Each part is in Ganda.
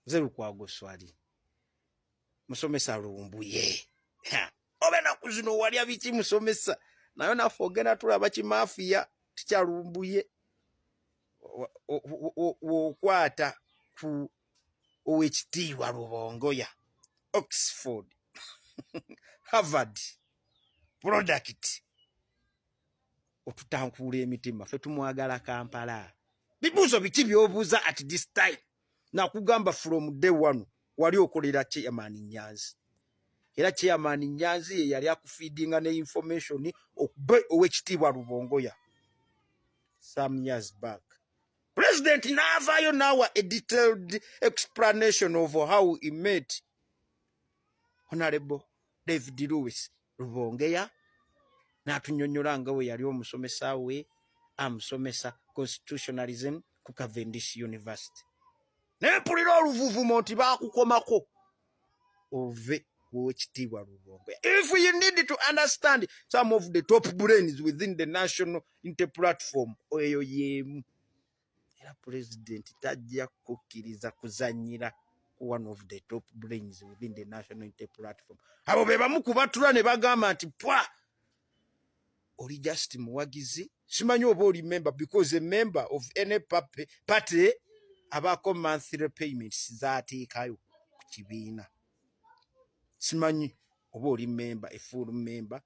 Zerukwago swali musomesa Lumbuye obena kuzino wali abiki musomesa nayo nafogena tulaba kimafia ticha Lumbuye okwata ku OHT wa Rubongoya Oxford Harvard product otutankula emitima fe tumwagala Kampala bibuzo biti byobuuza at this time na kugamba from day one wali okolera chairman Nyanzi era chairman Nyanzi yali akufeedinga ne information okube OHT wa Rubongoya some years back. President Navayo now a detailed explanation of how he met Honorable David Lewis Rubongeya na tunyonyola nga we yali omusomesa we amusomesa constitutionalism ku Cavendish University. Nempulira oluvuvumo nti bakukomako ove OHT wa Rubongoya. If you need to understand some of the top brains within the national inter-platform oyo yemu era president tajja kukkiriza kuzanyira one of the top brains within the national inter-platform. Abo be bamu kubatula ne bagamba nti pwa oli just muwagizi simanyi oba oli member because a member of any party abako monthly payments zaateekayo ku kibiina. Simanyi oba oli member a full member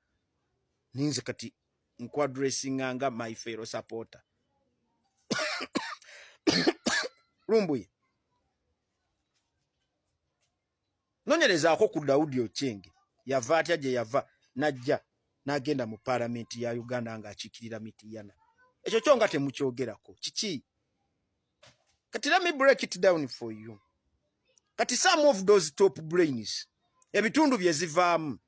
ninze kati nkwadressinga nga my fellow supporter. Lumbuye nonyerezaako ku Daudi Ochenge yava atya gye yava najja n'agenda mu parliament ya Uganda ng'akiikirira Mityana. Ekyo kyonga temukyogerako kiki? Kati let me break it down for you. Kati some of those top brains ebitundu bye zivaamu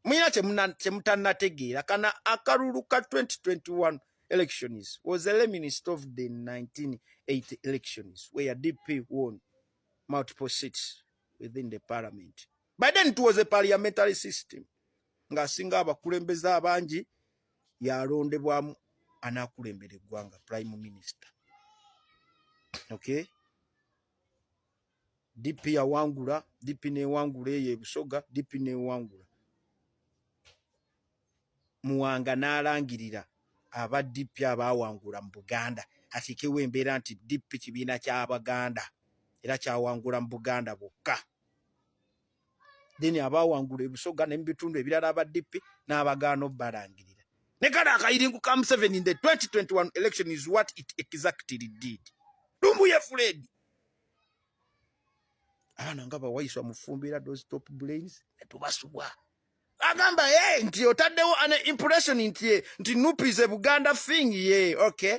muyina kyemutannategeera kana akalulu ka 2021 elections was a reminiscent of the 1980 elections where DP won multiple seats within the parliament. By then it was a parliamentary system. Ngasinga abakulembeze abangi yalondebwamu anakulembera eggwanga prime minister. Okay? DP yawangula, DP newangula eyo Busoga, DP newangula. Muwanga n'alangirira aba DP abawangula mu Buganda atikewo embeera nti DP kibiina ky'Abaganda era kyawangula mu Buganda bokka. Then abawangula Busoga ne bitundu ebirala aba DP n'abagaano balangirira. Ne kala akayiringu ka Museveni in the 2021 election is what it exactly did. Lumbuye Fred ana ngaba waiswa mufumbira those top brains netubasubwa agamba nti otaddewo an impression nti nupize Buganda thing okay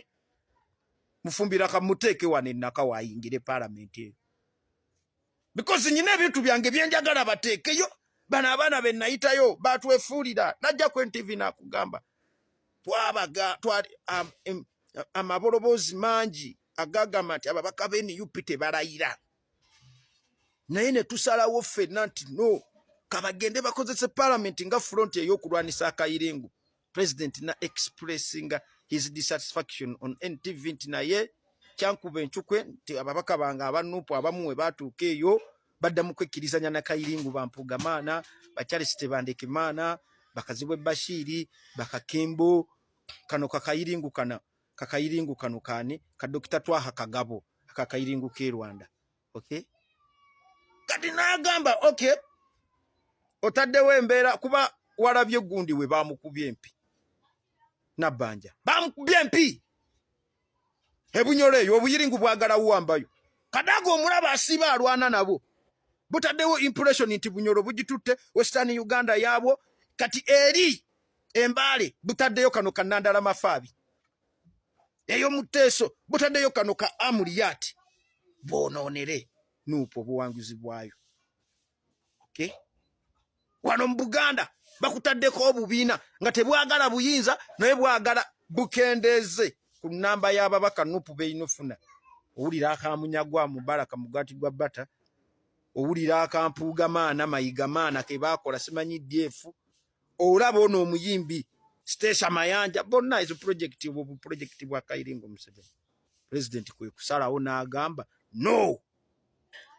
mufumbira kamuteke wane naka wayingire parliament because nyine ebintu byange byenjagala batekeyo bana abana be nayitayo batwefuulira najja ku TV nakugamba twabaga amabolobozi mangi agagamba nti ababaka beni upite balayira naye ne tusalawo ffenna nti no kabagende bakozese parliament nga front eyokulwanisa akayirengu. President na expressing his dissatisfaction on NTV nti naye kyankuba enchukwe nti ababaka banga abanupu abamuwe batuuka eyo badda mu kwekkirizanya na kayiringu Bampugamaana Charles Tebandekimana bakazibwe Bashiri bakakembo kano kakayiringu kano kani ka Dr. Twaha Kagabo akakayiringu ke Rwanda. Okay, kati nagamba okay otaddewo embeera kuba walabye gundi we bamukubye empi Nabbanja bamukubye empi Ebunyole eyo obuyiringu bwagala uwambayo Kadaga omulaba asiba alwana nabo butaddewo impression nti Bunyoro bugitutte Western Uganda yabo kati eri embale butaddeyo kano kanandala mafaabi eyo muteso butaddeyo kano ka Amuriat bononere nupo buwanguzi bwayo. Okay, wano mu Buganda bakutaddeko obubiina nga tebwagala buyinza naye bwagala bukendeze ku namba y'ababaka nupu beinofuna owulira akamunyagwa Mubaraka Mugati gwa Bata owulira akampuugamaana Mayigamaana ke bakola simanyi DF olaba ono omuyimbi Stesha Mayanja bonna ezo project bwa Kayiringo Museveni. President kwe kusalawo n'agamba no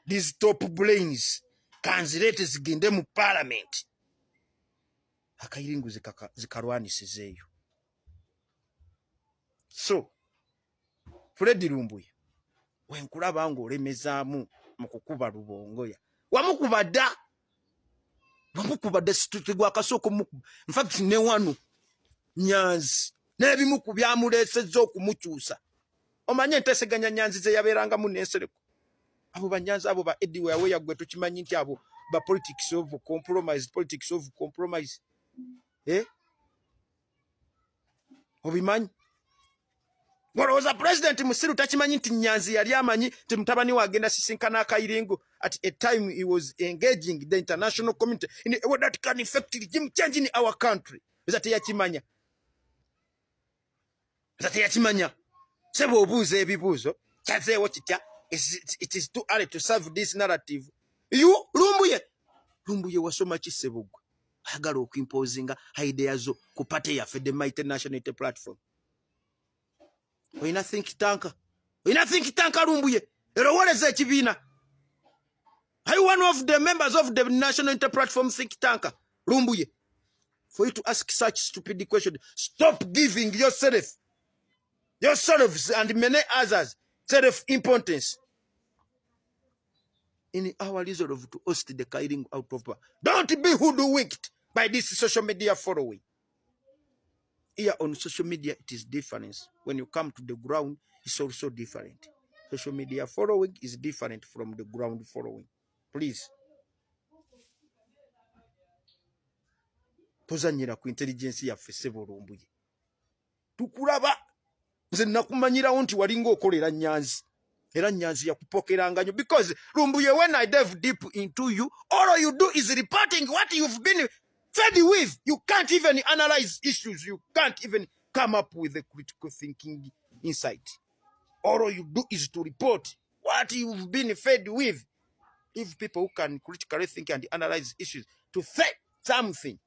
these top brains kanzirete zigende mu parliament akayiringu zikarwanisizeeyo. So Fred Lumbuye wenkulaba ngo olemezaamu mu kukuba Lubongoya wamukubadda situtigwa kasoko mukuba. In fact ne wano Nyanzi n'ebimu ku byamuleesezza okumukyusa. Omanye enteseganya Nyanzi ze yabeerangamu n'ensereko. Abo banyanzi abo ba Eddie Waweya gwe tukimanyi nti abo ba politics of compromise. Obimanyi? Ngolowooza president Musiru takimanyi nti Nyanzi yali amanyi nti mutabani we agenda sisinkana Akayiringo at a time he was engaging the international community in a way that can effect regime change in our country. Eza teyakimanya. Sebo obuuza ebibuuzo kyazeewo kitya. It is too early to serve this narrative. You Lumbuye wasoma kisebugwe ayagala okuimposinga idea zo ku party yaffe the Mighty National Unity Platform. Oyina think tanka Lumbuye erowoleza ekibiina. Are you one of the members of the National Unity Platform think tank Lumbuye? For you to ask such stupid questions, stop giving yourselves and many others self-importance in our resolve to host the Kairingo out of power. Don't be hoodwinked by this social media following. Here on social media, it is different. When you come to the ground, it's also different. Social media following is different from the ground following. Please. Tozanyira ku intelligence ya Sebo Lumbuye. Tukulaba. Nze nakumanyirawo nti walinga okolera Nyanzi. Era Nyanzi yakupokeranga nnyo. Because Lumbuye, when I dive deep into you, all you do is reporting what you've been fed with. You can't even analyze issues. You can't even come up with a critical thinking insight. All you do is to report what you've been fed with. If people who can critically think and analyze issues to say something,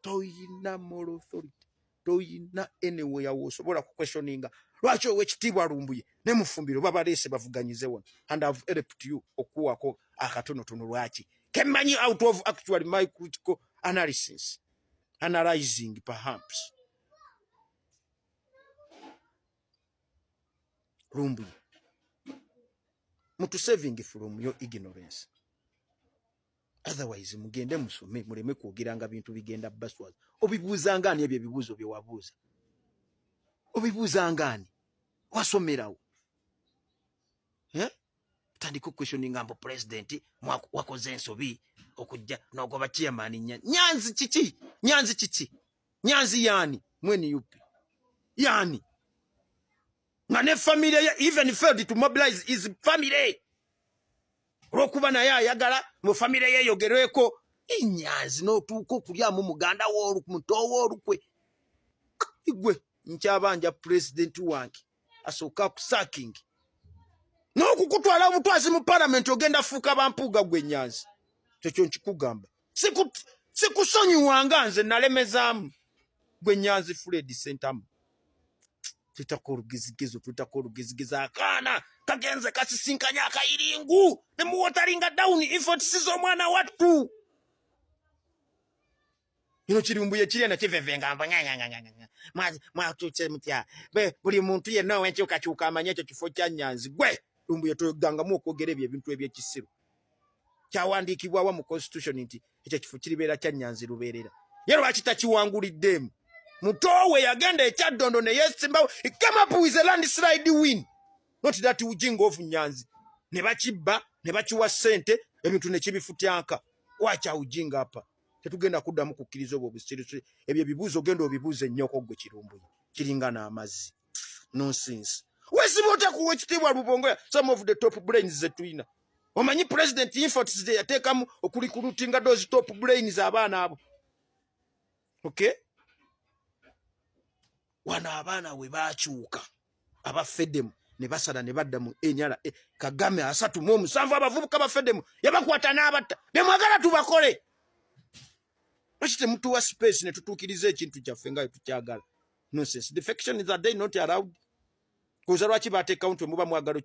toyina moral authority, toyina anywhere wosobola ku questioninga lwaki owekitiibwa Lumbuye ne Mufumbiro babaleese bavuganyize wano, and I've helped you okuwako akatonotono lwaki kemanyi out of actually my critical analysis, analyzing perhaps. Lumbuye, mutu saving from your ignorance. Otherwise mugende musome muleme kwogiranga bintu bigenda baswaza. Obibuuzanga ani ebyo ebibuuzo bye wabuuza? Obibuuzanga ani? Wasomerawo. Tandika questioning ambo president wakoze ensobi okujja n'ogoba chairman Nyanzi kiki? Nyanzi yani? Mweni yupi? Yani? Nga ne family even failed to mobilize his family. Olwokuba naye ayagala mu family ye yogerweko. Nyanzi n'otuuka okulyamu muganda mutowo olukwe. Igwe nkyabanja president wange asooka kusaking. N'okukutwala obutwazi mu parliament ogenda fuuka bampuuga gwe Nyanzi. Kyekyo nkikugamba. Sikusonyiwanga nze nalemezaamu gwe Nyanzi Fred Sentamu. Tutakorugizigiza akaana kagenze kasisinkanya Akayiringu ne muwotalinga down effort sizo omwana wattu. Lumbuye kiri na kivevenga mbanya mwatuche mutya buli muntu yenna owenkyukakyuka amanya ekyo kifo kya Nyanzi. Gwe Lumbuye togangamu okwogera ebyo ebintu ebyekisiru kyawandiikibwawa mu constitution nti ekyo kifo kiribeera kya Nyanzi lubeerera. Ye lwaki takiwanguliddemu? Mutowe yagenda ekyaddondo ne yesimbawo. He came up with a landslide win. Not that ujingo of Nyanzi. Ne bakibba, ne bakiwa ssente, ebintu ne kibifutyanka. Wacha ujinga apa. Tetugenda kuddamu kukkiriza obwo busirisi. Ebyo ebibuuzo genda obibuuze nnyoko gwe Lumbuye. Kiringana amazzi. Nonsense. Wesibota ku wekitiibwa Lubongoya, some of the top brains zetulina. Omanyi president efforts ze yateekamu okulikulutinga those top brains abaana abo. Okay? Wana abaana we bakyuka abafeddemu ne basala ne badda mu NRA. Kagame 37 abavubuka bafeddemu yabakwata n'abatta. Ne mwagala tubakole. Lwaki temutuwa space ne tutuukiriza ekintu kyaffe nga tukyagala? Nonsense. Defection is a day not allowed. Kuza lwaki bateeka ntwe muba mwagala